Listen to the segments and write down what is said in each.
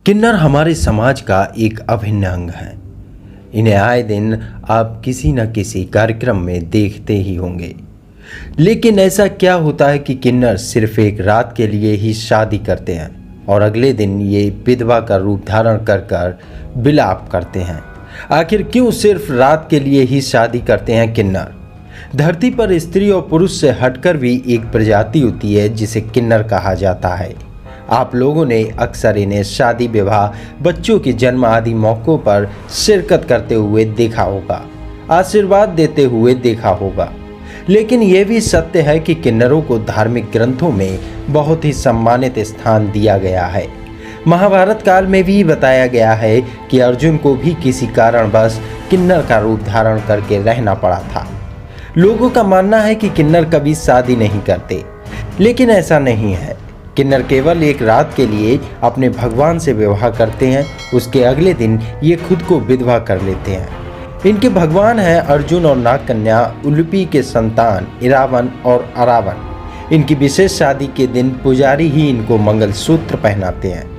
किन्नर हमारे समाज का एक अभिन्न अंग है। इन्हें आए दिन आप किसी न किसी कार्यक्रम में देखते ही होंगे। लेकिन ऐसा क्या होता है कि किन्नर सिर्फ एक रात के लिए ही शादी करते हैं और अगले दिन ये विधवा का रूप धारण कर विलाप करते हैं। आखिर क्यों सिर्फ रात के लिए ही शादी करते हैं किन्नर? धरती पर स्त्री और पुरुष से हटकर भी एक प्रजाति होती है जिसे किन्नर कहा जाता है। आप लोगों ने अक्सर इन्हें शादी विवाह, बच्चों के जन्म आदि मौक़ों पर शिरकत करते हुए देखा होगा, आशीर्वाद देते हुए देखा होगा। लेकिन यह भी सत्य है कि किन्नरों को धार्मिक ग्रंथों में बहुत ही सम्मानित स्थान दिया गया है। महाभारत काल में भी बताया गया है कि अर्जुन को भी किसी कारणवश किन्नर का रूप धारण करके रहना पड़ा था। लोगों का मानना है कि किन्नर कभी शादी नहीं करते, लेकिन ऐसा नहीं है। किन्नर केवल एक रात के लिए अपने भगवान से विवाह करते हैं, उसके अगले दिन ये खुद को विधवा कर लेते हैं। इनके भगवान हैं अर्जुन और नागकन्या उलूपी के संतान इरावन और अरावन। इनकी विशेष शादी के दिन पुजारी ही इनको मंगलसूत्र पहनाते हैं।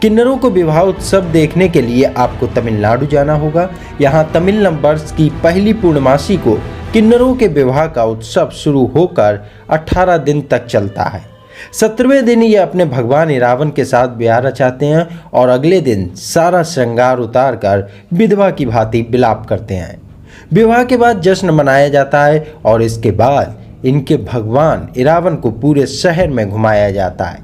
किन्नरों को विवाह उत्सव देखने के लिए आपको तमिलनाडु जाना होगा। यहाँ तमिल नववर्ष की पहली पूर्णमासी को किन्नरों के विवाह का उत्सव शुरू होकर 18 दिन तक चलता है। 17वें दिन ये अपने भगवान इरावन के साथ ब्याह रचाते हैं और अगले दिन सारा श्रृंगार उतार कर विधवा की भांति विलाप करते हैं। विवाह के बाद जश्न मनाया जाता है और इसके बाद इनके भगवान इरावन को पूरे शहर में घुमाया जाता है।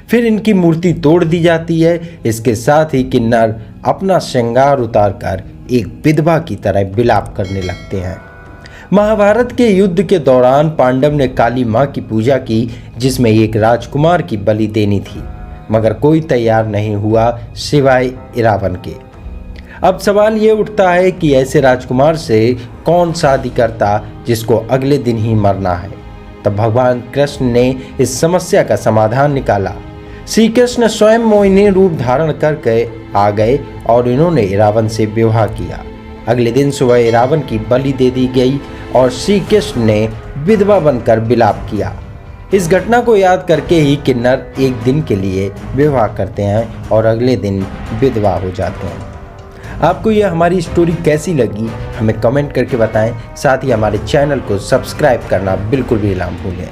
फिर इनकी मूर्ति तोड़ दी जाती है। इसके साथ ही किन्नर अपना श्रृंगार उतार कर एक विधवा की तरह विलाप करने लगते हैं। महाभारत के युद्ध के दौरान पांडव ने काली माँ की पूजा की, जिसमें एक राजकुमार की बलि देनी थी, मगर कोई तैयार नहीं हुआ सिवाय इरावन के। अब सवाल ये उठता है कि ऐसे राजकुमार से कौन शादी करता जिसको अगले दिन ही मरना है। तब भगवान कृष्ण ने इस समस्या का समाधान निकाला। श्री कृष्ण स्वयं मोहिनी रूप धारण करके आ गए और इन्होंने इरावन से विवाह किया। अगले दिन सुबह इरावन की बलि दे दी गई और श्री कृष्ण ने विधवा बनकर विलाप किया। इस घटना को याद करके ही किन्नर एक दिन के लिए विवाह करते हैं और अगले दिन विधवा हो जाते हैं। आपको यह हमारी स्टोरी कैसी लगी हमें कमेंट करके बताएं। साथ ही हमारे चैनल को सब्सक्राइब करना बिल्कुल भी ना भूलें।